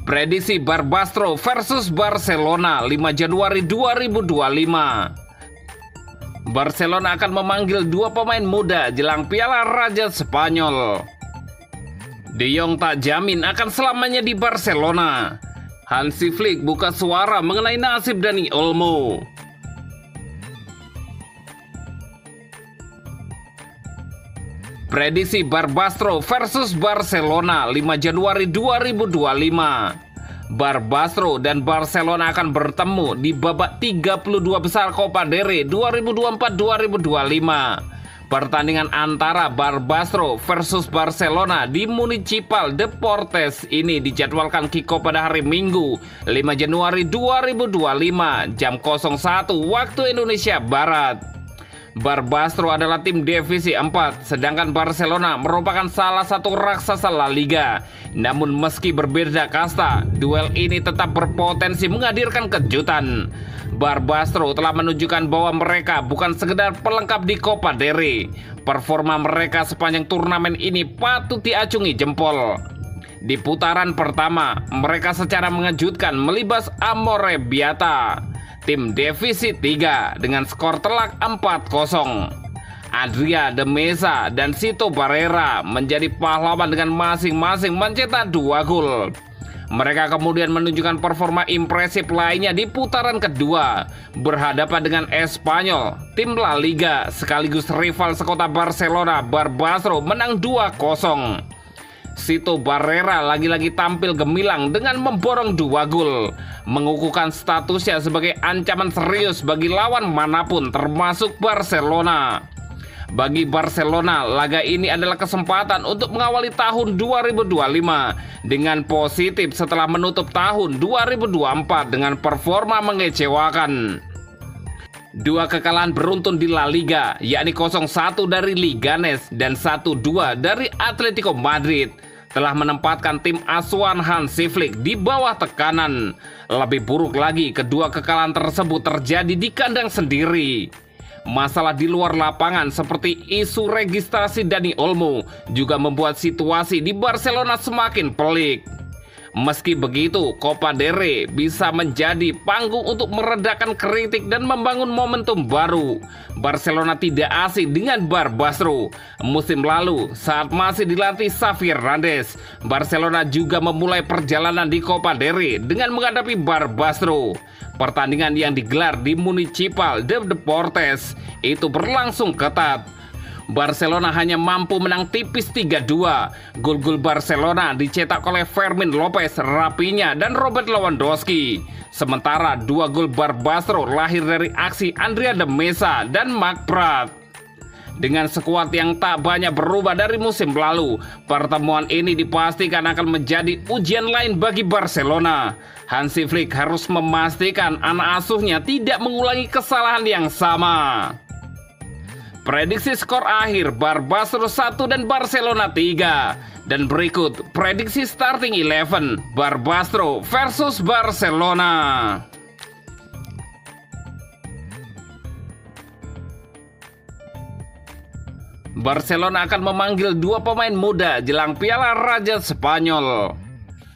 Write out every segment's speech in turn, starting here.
Prediksi Barbastro versus Barcelona 5 Januari 2025. Barcelona akan memanggil dua pemain muda jelang Piala Raja Spanyol. De Jong tak jamin akan selamanya di Barcelona. Hansi Flick buka suara mengenai nasib Dani Olmo. Prediksi Barbastro versus Barcelona 5 Januari 2025. Barbastro dan Barcelona akan bertemu di babak 32 besar Copa del Rey 2024-2025. Pertandingan antara Barbastro versus Barcelona di Municipal Deportes ini dijadwalkan kick-off pada hari Minggu 5 Januari 2025 jam 01 waktu Indonesia Barat. Barbastro adalah tim divisi 4, sedangkan Barcelona merupakan salah satu raksasa La Liga. Namun meski berbeda kasta, duel ini tetap berpotensi menghadirkan kejutan. Barbastro telah menunjukkan bahwa mereka bukan sekedar pelengkap di Copa del Rey. Performa mereka sepanjang turnamen ini patut diacungi jempol. Di putaran pertama, mereka secara mengejutkan melibas Amorebieta, tim divisi 3 dengan skor telak 4-0. Adrià de Mesa dan Sito Barrera menjadi pahlawan dengan masing-masing mencetak 2 gol. Mereka kemudian menunjukkan performa impresif lainnya di putaran kedua, berhadapan dengan Espanyol, tim La Liga sekaligus rival sekota Barcelona. Barbastro menang 2-0. Sito Barrera lagi-lagi tampil gemilang dengan memborong 2 gol, mengukuhkan statusnya sebagai ancaman serius bagi lawan manapun termasuk Barcelona. Bagi Barcelona, laga ini adalah kesempatan untuk mengawali tahun 2025 dengan positif setelah menutup tahun 2024 dengan performa mengecewakan. 2 kekalahan beruntun di La Liga, yakni 0-1 dari Leganes dan 1-2 dari Atletico Madrid, telah menempatkan tim asuhan Hansi Flick di bawah tekanan. Lebih buruk lagi, kedua kekalahan tersebut terjadi di kandang sendiri. Masalah di luar lapangan seperti isu registrasi Dani Olmo juga membuat situasi di Barcelona semakin pelik. Meski begitu, Copa del Rey bisa menjadi panggung untuk meredakan kritik dan membangun momentum baru. Barcelona tidak asing dengan Barbastro. Musim lalu, saat masih dilatih Xavi Hernandez, Barcelona juga memulai perjalanan di Copa del Rey dengan menghadapi Barbastro. Pertandingan yang digelar di Municipal Deportes itu berlangsung ketat. Barcelona hanya mampu menang tipis 3-2. Gol-gol Barcelona dicetak oleh Fermin Lopez, Rafinha, dan Robert Lewandowski. Sementara 2 gol Barbastro lahir dari aksi Adrià de Mesa dan Marc Prat. Dengan skuad yang tak banyak berubah dari musim lalu, pertemuan ini dipastikan akan menjadi ujian lain bagi Barcelona. Hansi Flick harus memastikan anak asuhnya tidak mengulangi kesalahan yang sama. Prediksi skor akhir Barbastro 1 dan Barcelona 3. Dan berikut prediksi starting 11 Barbastro versus Barcelona. Barcelona akan memanggil 2 pemain muda jelang Piala Raja Spanyol.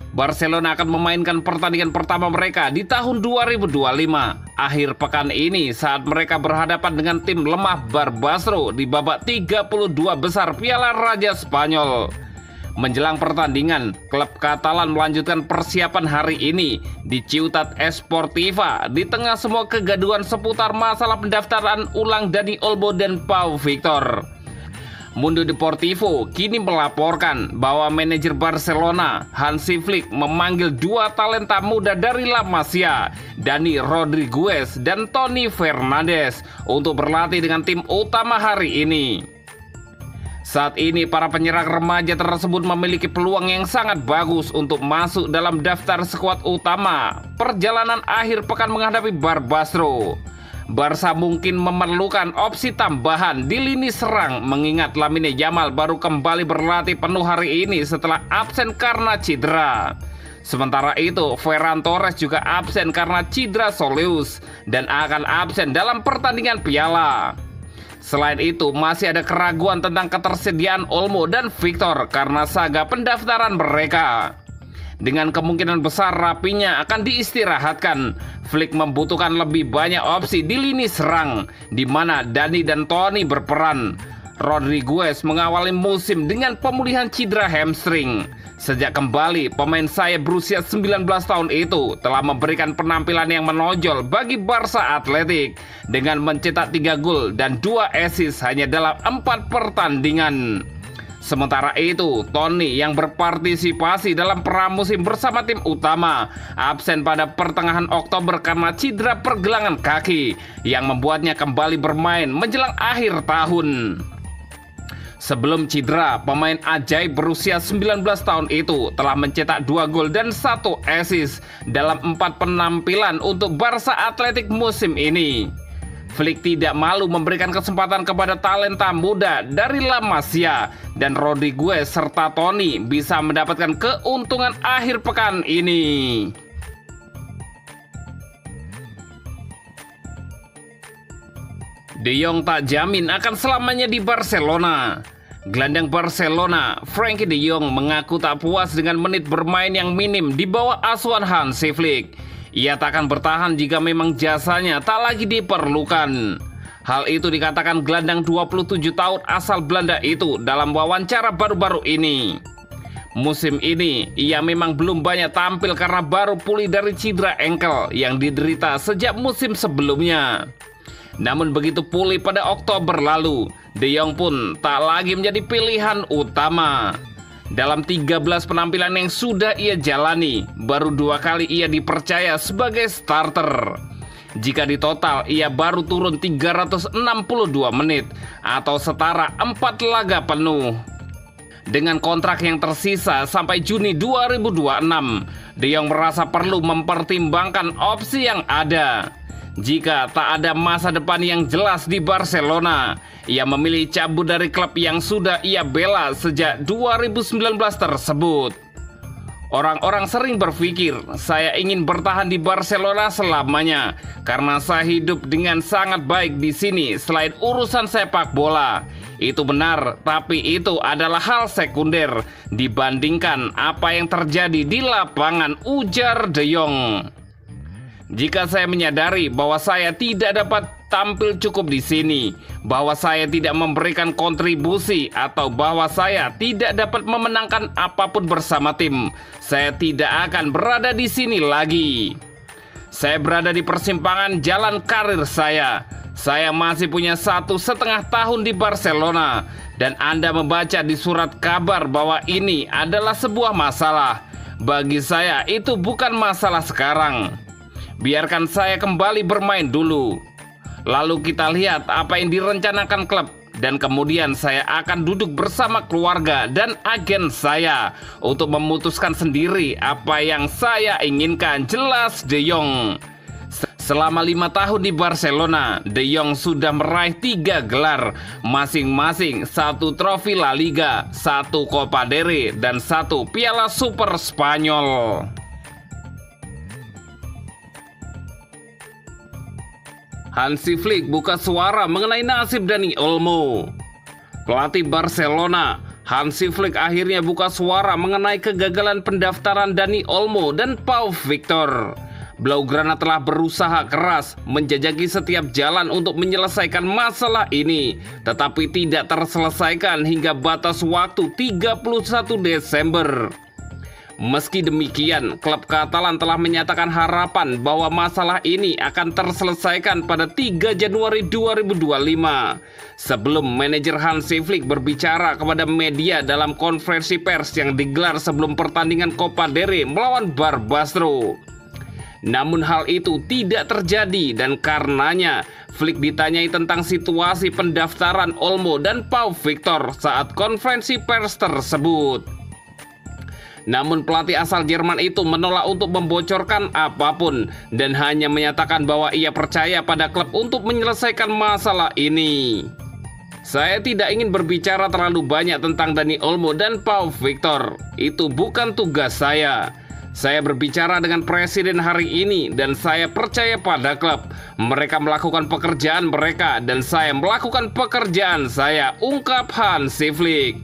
Barcelona akan memainkan pertandingan pertama mereka di tahun 2025 akhir pekan ini saat mereka berhadapan dengan tim lemah Barbastro di babak 32 besar Piala Raja Spanyol. Menjelang pertandingan, klub Katalan melanjutkan persiapan hari ini di Ciutat Esportiva di tengah semua kegaduhan seputar masalah pendaftaran ulang Dani Olmo dan Pau Victor. Mundo Deportivo kini melaporkan bahwa manajer Barcelona Hansi Flick memanggil 2 talenta muda dari La Masia, Dani Rodriguez dan Toni Fernandes, untuk berlatih dengan tim utama hari ini. Saat ini para penyerang remaja tersebut memiliki peluang yang sangat bagus untuk masuk dalam daftar skuad utama perjalanan akhir pekan menghadapi Barbastro. Barca mungkin memerlukan opsi tambahan di lini serang mengingat Lamine Yamal baru kembali berlatih penuh hari ini setelah absen karena cedera. Sementara itu, Ferran Torres juga absen karena cedera soleus dan akan absen dalam pertandingan Piala. Selain itu, masih ada keraguan tentang ketersediaan Olmo dan Victor karena saga pendaftaran mereka. Dengan kemungkinan besar Rapinya akan diistirahatkan. Flick membutuhkan lebih banyak opsi di lini serang, di mana Dani dan Toni berperan. Rodriguez mengawali musim dengan pemulihan cedera hamstring. Sejak kembali, pemain sayap berusia 19 tahun itu telah memberikan penampilan yang menonjol bagi Barca Athletic dengan mencetak 3 gol dan 2 assist hanya dalam 4 pertandingan. Sementara itu, Toni yang berpartisipasi dalam pramusim bersama tim utama absen pada pertengahan Oktober karena cedera pergelangan kaki yang membuatnya kembali bermain menjelang akhir tahun. Sebelum cedera, pemain ajaib berusia 19 tahun itu telah mencetak 2 gol dan 1 assist dalam 4 penampilan untuk Barca Athletic musim ini. Flick tidak malu memberikan kesempatan kepada talenta muda dari La Masia, dan Rodriguez serta Toni bisa mendapatkan keuntungan akhir pekan ini. De Jong tak jamin akan selamanya di Barcelona. Gelandang Barcelona, Frenkie de Jong mengaku tak puas dengan menit bermain yang minim di bawah asuhan Hansi Flick. Ia tak akan bertahan jika memang jasanya tak lagi diperlukan. Hal itu dikatakan gelandang 27 tahun asal Belanda itu dalam wawancara baru-baru ini. Musim ini, ia memang belum banyak tampil karena baru pulih dari cedera engkel yang diderita sejak musim sebelumnya. Namun begitu pulih pada Oktober lalu, De Jong pun tak lagi menjadi pilihan utama. Dalam 13 penampilan yang sudah ia jalani, baru 2 kali ia dipercaya sebagai starter. Jika ditotal, ia baru turun 362 menit atau setara 4 laga penuh. Dengan kontrak yang tersisa sampai Juni 2026, De Jong merasa perlu mempertimbangkan opsi yang ada. Jika tak ada masa depan yang jelas di Barcelona, ia memilih cabut dari klub yang sudah ia bela sejak 2019 tersebut. Orang-orang sering berpikir, saya ingin bertahan di Barcelona selamanya karena saya hidup dengan sangat baik di sini selain urusan sepak bola. Itu benar, tapi itu adalah hal sekunder dibandingkan apa yang terjadi di lapangan, ujar De Jong. Jika saya menyadari bahwa saya tidak dapat tampil cukup di sini, bahwa saya tidak memberikan kontribusi, atau bahwa saya tidak dapat memenangkan apapun bersama tim, saya tidak akan berada di sini lagi. Saya berada di persimpangan jalan karir saya. Saya masih punya 1,5 tahun di Barcelona, dan Anda membaca di surat kabar bahwa ini adalah sebuah masalah. Bagi saya itu bukan masalah sekarang. Biarkan saya kembali bermain dulu. Lalu kita lihat apa yang direncanakan klub. Dan kemudian saya akan duduk bersama keluarga dan agen saya untuk memutuskan sendiri apa yang saya inginkan, jelas De Jong. Selama 5 tahun di Barcelona, De Jong sudah meraih 3 gelar, masing-masing 1 trofi La Liga, 1 Copa del Rey, dan 1 Piala Super Spanyol. Hansi Flick buka suara mengenai nasib Dani Olmo. Pelatih Barcelona, Hansi Flick akhirnya buka suara mengenai kegagalan pendaftaran Dani Olmo dan Pau Victor. Blaugrana telah berusaha keras menjajaki setiap jalan untuk menyelesaikan masalah ini, tetapi tidak terselesaikan hingga batas waktu 31 Desember. Meski demikian, klub Katalan telah menyatakan harapan bahwa masalah ini akan terselesaikan pada 3 Januari 2025. Sebelum manajer Hansi Flick berbicara kepada media dalam konferensi pers yang digelar sebelum pertandingan Copa del Rey melawan Barbastro. Namun hal itu tidak terjadi dan karenanya Flick ditanyai tentang situasi pendaftaran Olmo dan Pau Victor saat konferensi pers tersebut. Namun pelatih asal Jerman itu menolak untuk membocorkan apapun dan hanya menyatakan bahwa ia percaya pada klub untuk menyelesaikan masalah ini. Saya tidak ingin berbicara terlalu banyak tentang Dani Olmo dan Pau Victor. Itu bukan tugas saya. Saya berbicara dengan presiden hari ini dan saya percaya pada klub. Mereka melakukan pekerjaan mereka dan saya melakukan pekerjaan saya, ungkap Hansi Flick.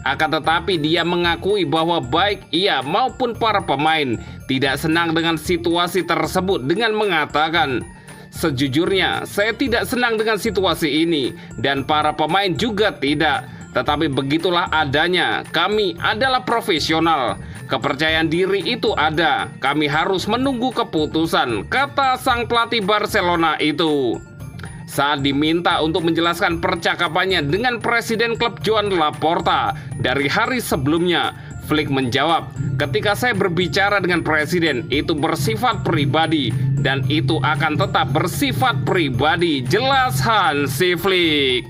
Akan tetapi dia mengakui bahwa baik ia maupun para pemain tidak senang dengan situasi tersebut dengan mengatakan, "Sejujurnya, saya tidak senang dengan situasi ini dan para pemain juga tidak. Tetapi begitulah adanya, kami adalah profesional. Kepercayaan diri itu ada, kami harus menunggu keputusan," kata sang pelatih Barcelona itu. Saat diminta untuk menjelaskan percakapannya dengan Presiden klub Joan Laporta dari hari sebelumnya, Flick menjawab, "Ketika saya berbicara dengan Presiden, itu bersifat pribadi dan itu akan tetap bersifat pribadi," jelas Hansi Flick.